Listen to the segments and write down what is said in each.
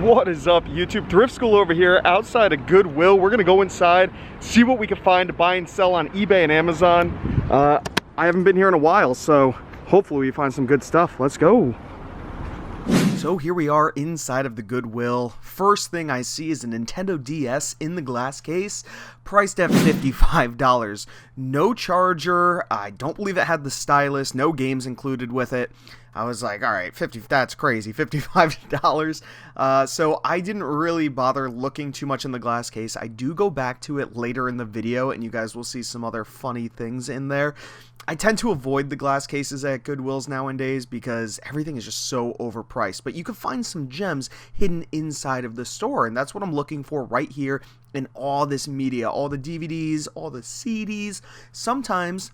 What is up, YouTube? Thrift School over here outside of Goodwill. We're gonna go inside, see what we can find to buy and sell on eBay and Amazon. I haven't been here in a while, so hopefully we find some good stuff. Let's go. So here we are inside of the Goodwill. First thing I see is a Nintendo DS in the glass case, priced at $55. No charger. I don't believe it had the stylus. No games included with it. I was like, all right, that's crazy, $55. So I didn't really bother looking too much in the glass case. I do go back to it later in the video, and you guys will see some other funny things in there. I tend to avoid the glass cases at Goodwills nowadays because everything is just so overpriced. But you can find some gems hidden inside of the store, and that's what I'm looking for right here in all this media, all the DVDs, all the CDs. Sometimes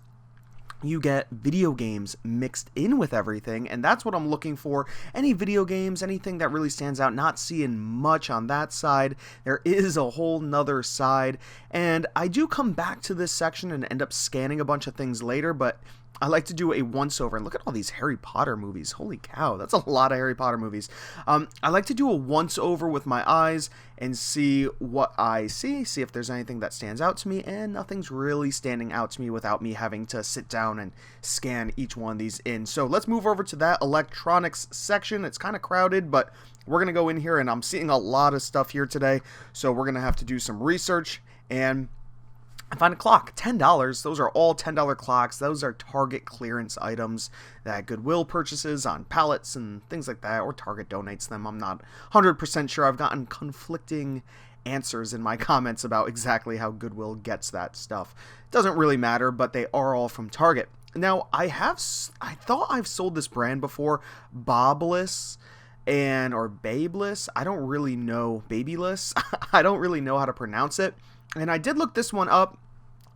you get video games mixed in with everything, and that's what I'm looking for. Any video games, anything that really stands out. Not seeing much on that side. There is a whole nother side, and I do come back to this section and end up scanning a bunch of things later, but I like to do a once-over, and look at all these Harry Potter movies. Holy cow, that's a lot of Harry Potter movies. I like to do a once-over with my eyes and see what I see if there's anything that stands out to me, and nothing's really standing out to me without me having to sit down and scan each one of these in. So let's move over to that electronics section. It's kind of crowded, but we're going to go in here, and I'm seeing a lot of stuff here today, so we're going to have to do some research, and I find a clock, $10. Those are all $10 clocks. Those are Target clearance items that Goodwill purchases on pallets and things like that, or Target donates them. I'm not 100% sure. I've gotten conflicting answers in my comments about exactly how Goodwill gets that stuff. It doesn't really matter, but they are all from Target. Now, I thought I've sold this brand before, Bobliss or Babeless. I don't really know, Babyless. I don't really know how to pronounce it. And I did look this one up.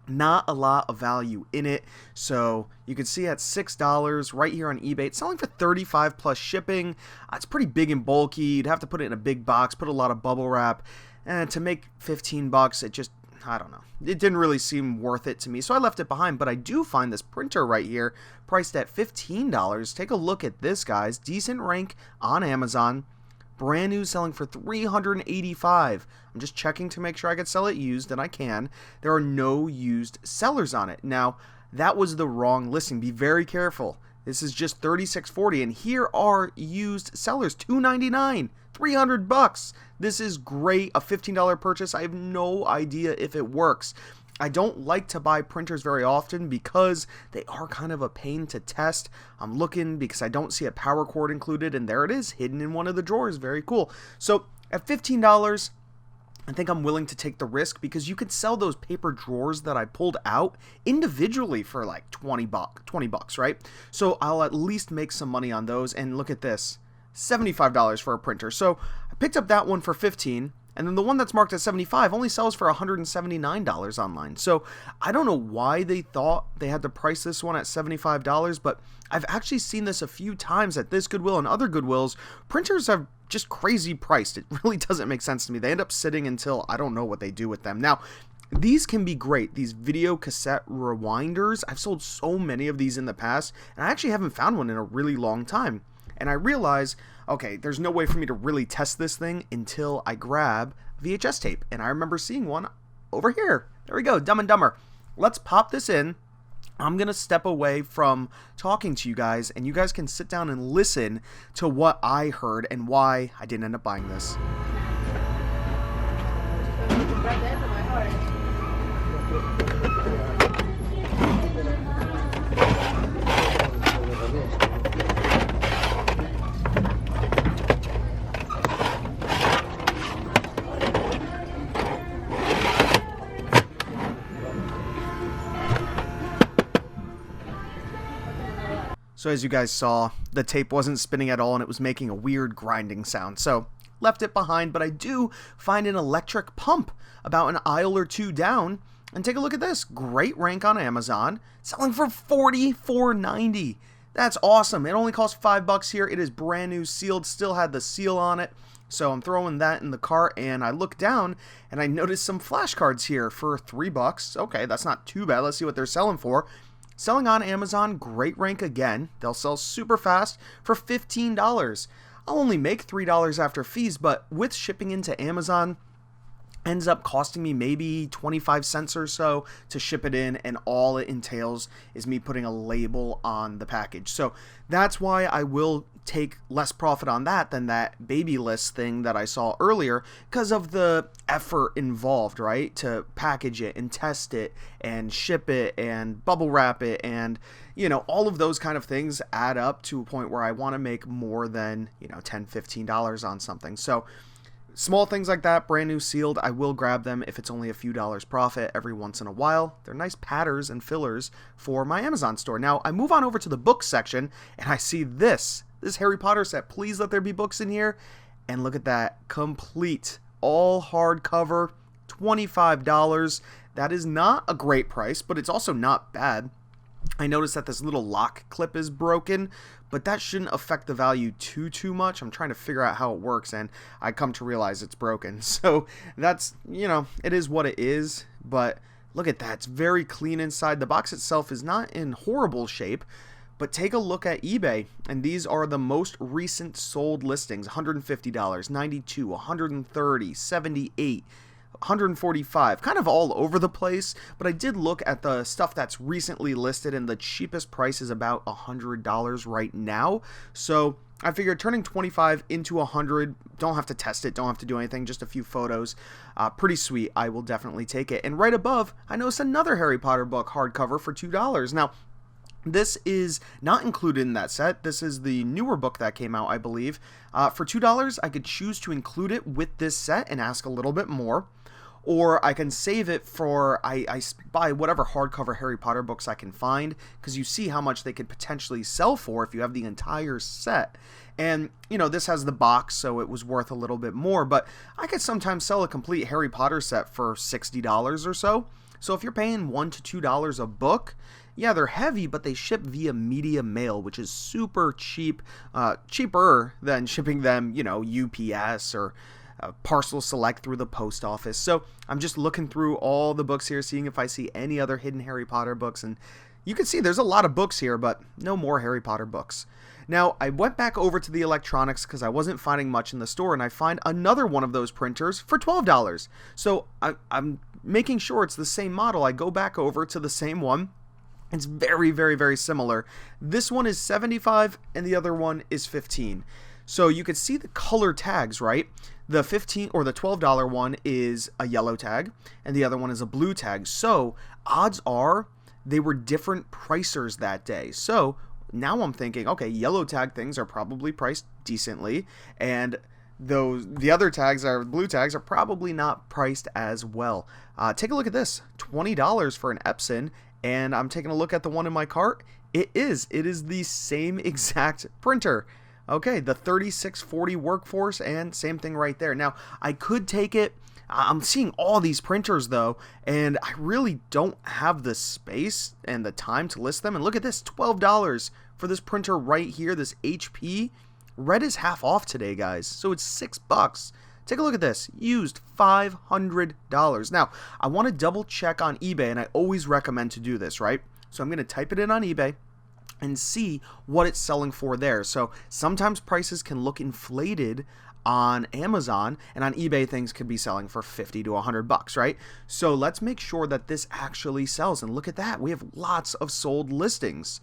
Not a lot of value in it. So you can see at $6 right here on eBay. It's selling for $35 plus shipping. It's pretty big and bulky. You'd have to put it in a big box, put a lot of bubble wrap. And to make $15, it just, I don't know. It didn't really seem worth it to me. So I left it behind. But I do find this printer right here priced at $15. Take a look at this, guys. Decent rank on Amazon. Brand new, selling for $385. I'm just checking to make sure I could sell it used, and I can. There are no used sellers on it. Now, that was the wrong listing. Be very careful. This is just $36.40, and here are used sellers, $299, $300. This is great. A $15 purchase. I have no idea if it works. I don't like to buy printers very often because they are kind of a pain to test. I'm looking because I don't see a power cord included, and there it is, hidden in one of the drawers. Very cool. So at $15, I think I'm willing to take the risk because you could sell those paper drawers that I pulled out individually for like $20, right? So I'll at least make some money on those. And look at this, $75 for a printer. So I picked up that one for $15. And then the one that's marked at $75 only sells for $179 online. So I don't know why they thought they had to price this one at $75, but I've actually seen this a few times at this Goodwill and other Goodwills. Printers are just crazy priced. It really doesn't make sense to me. They end up sitting until I don't know what they do with them. Now, these can be great, these video cassette rewinders. I've sold so many of these in the past, and I actually haven't found one in a really long time. And I realize, okay, there's no way for me to really test this thing until I grab VHS tape. And I remember seeing one over here. There we go, Dumb and Dumber. Let's pop this in. I'm going to step away from talking to you guys, and you guys can sit down and listen to what I heard and why I didn't end up buying this. So as you guys saw, the tape wasn't spinning at all, and it was making a weird grinding sound. So left it behind, but I do find an electric pump about an aisle or two down. And take a look at this. Great rank on Amazon, selling for $44.90. That's awesome. It only costs $5 here. It is brand new, sealed, still had the seal on it. So I'm throwing that in the cart, and I look down and I notice some flashcards here for $3. Okay, that's not too bad. Let's see what they're selling for. Selling on Amazon, great rank again. They'll sell super fast for $15. I'll only make $3 after fees, but with shipping into Amazon, ends up costing me maybe 25 cents or so to ship it in, and all it entails is me putting a label on the package. So that's why I will take less profit on that than that baby list thing that I saw earlier, because of the effort involved, right? To package it and test it and ship it and bubble wrap it, and all of those kind of things add up to a point where I want to make more than $10, $15 on something. So small things like that, brand new sealed, I will grab them if it's only a few dollars profit every once in a while. They're nice patterns and fillers for my Amazon store. Now, I move on over to the book section, and I see this Harry Potter set. Please let there be books in here. And look at that, complete, all hardcover, $25. That is not a great price, but it's also not bad. I noticed that this little lock clip is broken, but that shouldn't affect the value too much. I'm trying to figure out how it works, and I come to realize it's broken. So that's, it is what it is, but look at that. It's very clean inside. The box itself is not in horrible shape, but take a look at eBay, and these are the most recent sold listings. $150, $92, $130, $78, $145, kind of all over the place, but I did look at the stuff that's recently listed, and the cheapest price is about $100 right now. So I figured turning 25 into 100, don't have to test it, don't have to do anything, just a few photos, pretty sweet. I will definitely take it. And right above, I noticed another Harry Potter book hardcover for $2. Now, this is not included in that set. This is the newer book that came out, I believe. For $2, I could choose to include it with this set and ask a little bit more. Or I can save it for, I buy whatever hardcover Harry Potter books I can find, because you see how much they could potentially sell for if you have the entire set. And, this has the box, so it was worth a little bit more, but I could sometimes sell a complete Harry Potter set for $60 or so. So if you're paying $1 to $2 a book, yeah, they're heavy, but they ship via media mail, which is super cheap, cheaper than shipping them, UPS or Parcel Select through the post office. So I'm just looking through all the books here, seeing if I see any other hidden Harry Potter books, and you can see there's a lot of books here, but no more Harry Potter books. Now, I went back over to the electronics because I wasn't finding much in the store, and I find another one of those printers for $12. So I'm making sure it's the same model. I go back over to the same one. It's very, very, very similar. This one is $75 and the other one is $15. So you can see the color tags, right? The $15 or the $12 one is a yellow tag, and the other one is a blue tag. So odds are they were different pricers that day. So now I'm thinking, okay, yellow tag things are probably priced decently, and the other tags, blue tags, are probably not priced as well. Take a look at this, $20 for an Epson, and I'm taking a look at the one in my cart. It is the same exact printer. Okay, the 3640 Workforce, and same thing right there. Now, I could take it. I'm seeing all these printers, though, and I really don't have the space and the time to list them. And look at this, $12 for this printer right here, this HP. Red is half off today, guys, so it's $6. Take a look at this, used $500. Now, I want to double check on eBay, and I always recommend to do this, right? So I'm going to type it in on eBay and see what it's selling for there. So sometimes prices can look inflated on Amazon, and on eBay things could be selling for $50 to $100, right? So let's make sure that this actually sells. And look at that, we have lots of sold listings.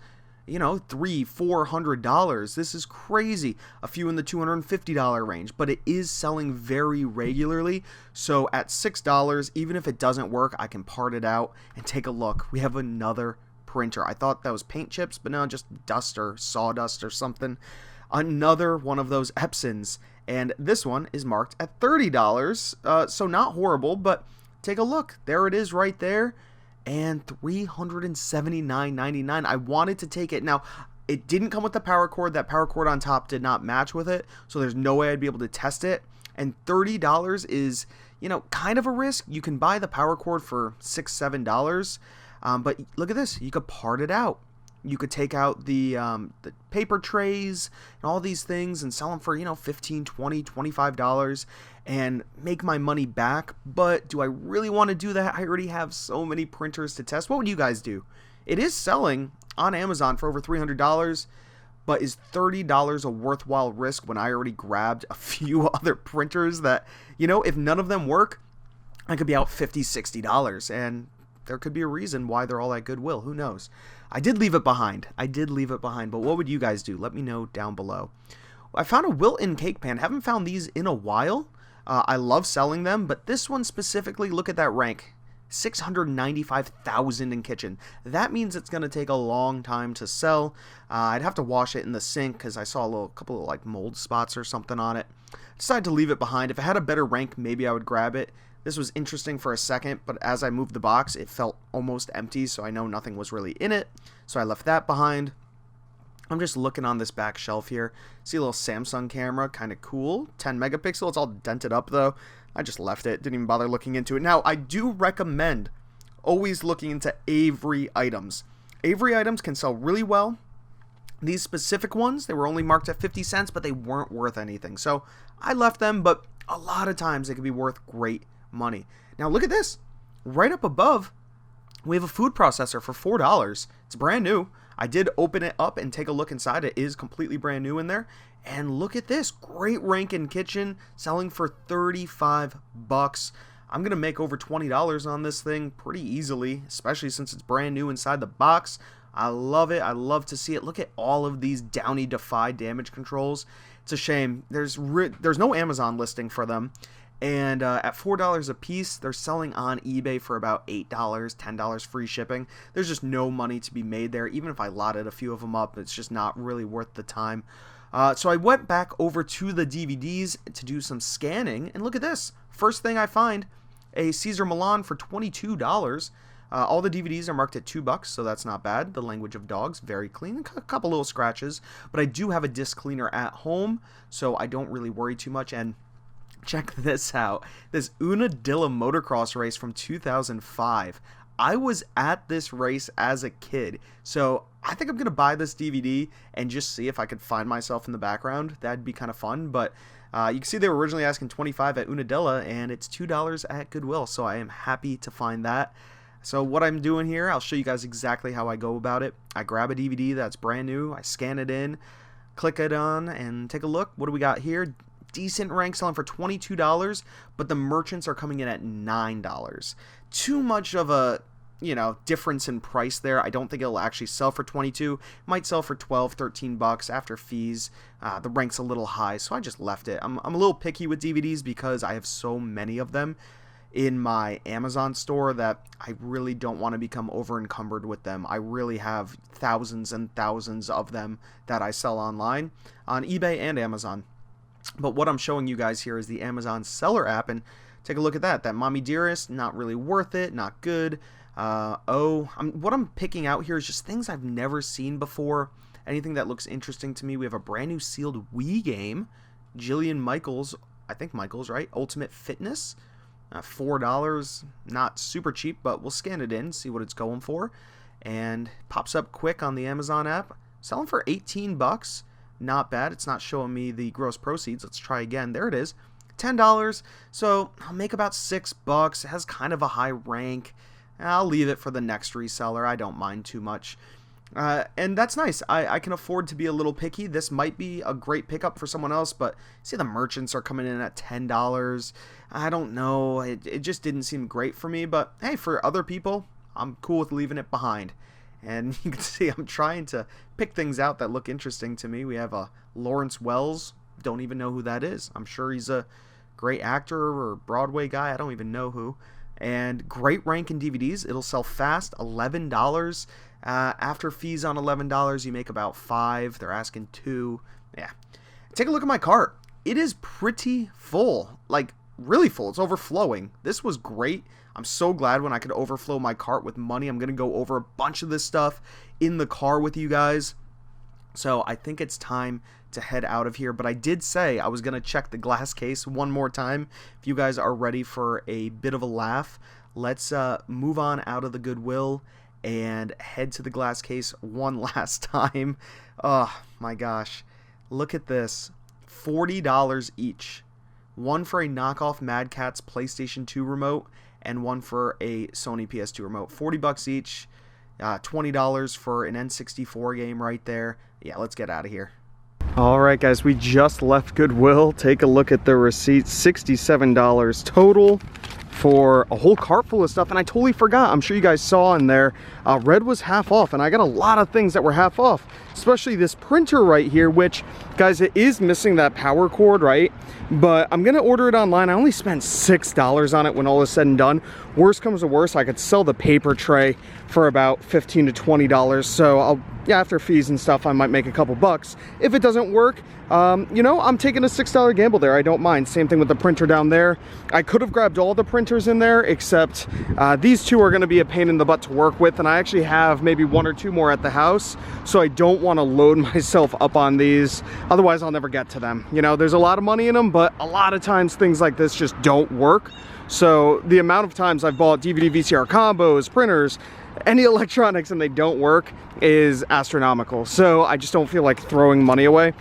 $300, $400. This is crazy. A few in the $250 range, but it is selling very regularly. So at $6, even if it doesn't work, I can part it out and take a look. We have another printer. I thought that was paint chips, but no, just dust or sawdust or something. Another one of those Epsons, and this one is marked at $30. So not horrible, but take a look. There it is right there. And $379.99. I wanted to take it. Now, it didn't come with the power cord. That power cord on top did not match with it, so there's no way I'd be able to test it. And $30 is, kind of a risk. You can buy the power cord for $6, $7. But look at this. You could part it out. You could take out the paper trays and all these things and sell them for, $15, $20, $25 and make my money back. But do I really want to do that? I already have so many printers to test. What would you guys do? It is selling on Amazon for over $300, but is $30 a worthwhile risk when I already grabbed a few other printers that, if none of them work, I could be out $50, $60, and there could be a reason why they're all at Goodwill. Who knows? I did leave it behind. But what would you guys do? Let me know down below. I found a Wilton cake pan. Haven't found these in a while. I love selling them, but this one specifically, look at that rank. 695,000 in kitchen. That means it's going to take a long time to sell. I'd have to wash it in the sink because I saw a couple of like mold spots or something on it. Decided to leave it behind. If it had a better rank, maybe I would grab it. This was interesting for a second, but as I moved the box, it felt almost empty, so I know nothing was really in it. So I left that behind. I'm just looking on this back shelf here. See a little Samsung camera, kind of cool. 10 megapixel. It's all dented up though. I just left it. Didn't even bother looking into it. Now, I do recommend always looking into Avery items. Avery items can sell really well. These specific ones, they were only marked at 50 cents, but they weren't worth anything. So I left them, but a lot of times they can be worth great money. Now look at this. Right up above, we have a food processor for $4. It's brand new. I did open it up and take a look inside. It is completely brand new in there. And look at this. Great rank in kitchen, selling for $35. I'm going to make over $20 on this thing pretty easily, especially since it's brand new inside the box. I love it. I love to see it. Look at all of these Downy Defy damage controls. It's a shame. There's no Amazon listing for them. And at $4 a piece, they're selling on eBay for about $8, $10 free shipping. There's just no money to be made there. Even if I lotted a few of them up, it's just not really worth the time. So I went back over to the DVDs to do some scanning, and look at this. First thing I find, a Caesar Milan for $22. All the DVDs are marked at $2, so that's not bad. The Language of Dogs, very clean. A couple little scratches, but I do have a disc cleaner at home, so I don't really worry too much. And check this out. This Unadilla motocross race from 2005. I was at this race as a kid, so I think I'm going to buy this DVD and just see if I could find myself in the background. That'd be kind of fun, but you can see they were originally asking $25 at Unadilla, and it's $2 at Goodwill, so I am happy to find that. So what I'm doing here, I'll show you guys exactly how I go about it. I grab a DVD that's brand new, I scan it in, click it on, and take a look. What do we got here? Decent rank selling for $22, but the merchants are coming in at $9. Too much of a difference in price there. I don't think it'll actually sell for $22. It might sell for $12, $13 after fees. The rank's a little high, so I just left it. I'm a little picky with DVDs because I have so many of them in my Amazon store that I really don't want to become over encumbered with them. I really have thousands and thousands of them that I sell online on eBay and Amazon. But what I'm showing you guys here is the Amazon seller app, and take a look at that. That Mommy Dearest, not really worth it, not good. What I'm picking out here is just things I've never seen before. Anything that looks interesting to me. We have a brand new sealed Wii game. Jillian Michaels, I think Michaels, right? Ultimate Fitness. $4. Not super cheap, but we'll scan it in, see what it's going for. And pops up quick on the Amazon app. Selling for $18. Not bad. It's not showing me the gross proceeds. Let's try again. There it is. $10. So I'll make about $6. It has kind of a high rank. I'll leave it for the next reseller. I don't mind too much. And that's nice. I can afford to be a little picky. This might be a great pickup for someone else, but see the merchants are coming in at $10. I don't know. It just didn't seem great for me, but hey, for other people, I'm cool with leaving it behind. And you can see I'm trying to pick things out that look interesting to me. We have a Lawrence Wells. Don't even know who that is. I'm sure he's a great actor or Broadway guy. I don't even know who. And great rank in DVDs. It'll sell fast. $11. After fees on $11, you make about $5. They're asking $2. Yeah. Take a look at my cart. It is pretty full. Like, really full. It's overflowing. This was great. I'm so glad when I could overflow my cart with money. I'm going to go over a bunch of this stuff in the car with you guys. So I think it's time to head out of here. But I did say I was going to check the glass case one more time. If you guys are ready for a bit of a laugh, let's move on out of the Goodwill and head to the glass case one last time. Oh my gosh. Look at this. $40 each. One for a knockoff Mad Catz PlayStation 2 remote and one for a Sony PS2 remote. $40 each. $20 for an N64 game right there. Yeah, let's get out of here. All right, guys, we just left Goodwill. Take a look at the receipt. $67 total for a whole cart full of stuff. And I totally forgot, I'm sure you guys saw in there, red was half off, and I got a lot of things that were half off, especially this printer right here, which, guys, it is missing that power cord, right? But I'm gonna order it online. I only spent $6 on it when all is said and done. Worst comes to worst, I could sell the paper tray for about $15 to $20. So yeah, after fees and stuff, I might make a couple bucks. If it doesn't work, you know, I'm taking a $6 gamble there. I don't mind. Same thing with the printer down there. I could have grabbed all the printers in there, except these two are gonna be a pain in the butt to work with, and I actually have maybe 1 or 2 more at the house, so I don't wanna load myself up on these. Otherwise, I'll never get to them. You know, there's a lot of money in them, but a lot of times things like this just don't work. So the amount of times I've bought DVD, VCR combos, printers, any electronics, and they don't work is astronomical. So I just don't feel like throwing money away.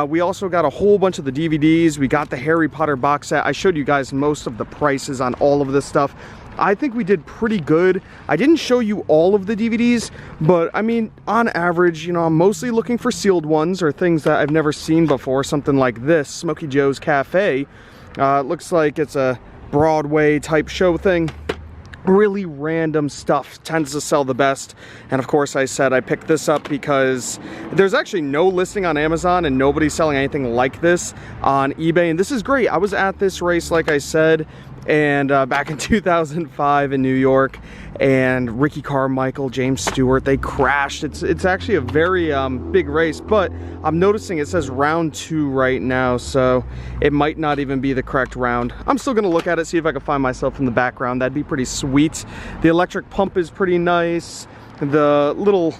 We also got a whole bunch of the DVDs. We got the Harry Potter box set. I showed you guys most of the prices on all of this stuff. I think we did pretty good. I didn't show you all of the DVDs, but I mean, on average, you know, I'm mostly looking for sealed ones or things that I've never seen before. Something like this, Smokey Joe's Cafe. It looks like it's a Broadway type show thing. Really random stuff tends to sell the best. And of course, I said I picked this up because there's actually no listing on Amazon and nobody's selling anything like this on eBay, and this is great. I was at this race, like I said, and back in 2005 in New York, and Ricky Carmichael, James Stewart, they crashed. It's actually a very big race, but I'm noticing it says round 2 right now, so it might not even be the correct round. I'm still gonna look at it, see if I can find myself in the background. That'd be pretty sweet. The electric pump is pretty nice. The little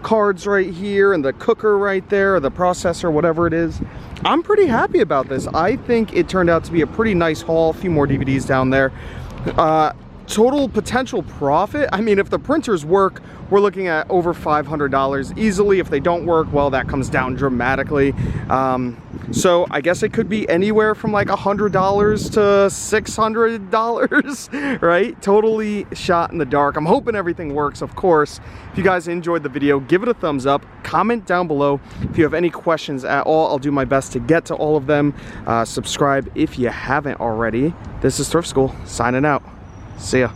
cards right here and the cooker right there, or the processor, whatever it is. I'm pretty happy about this. I think it turned out to be a pretty nice haul. A few more DVDs down there. Total potential profit, I mean, if the printers work, we're looking at over $500 easily. If they don't work, well, that comes down dramatically. So I guess it could be anywhere from like $100 to $600, right? Totally shot in the dark. I'm hoping everything works, of course. If you guys enjoyed the video, give it a thumbs up. Comment down below if you have any questions at all. I'll do my best to get to all of them. Subscribe if you haven't already. This is Thrift School, signing out. See ya.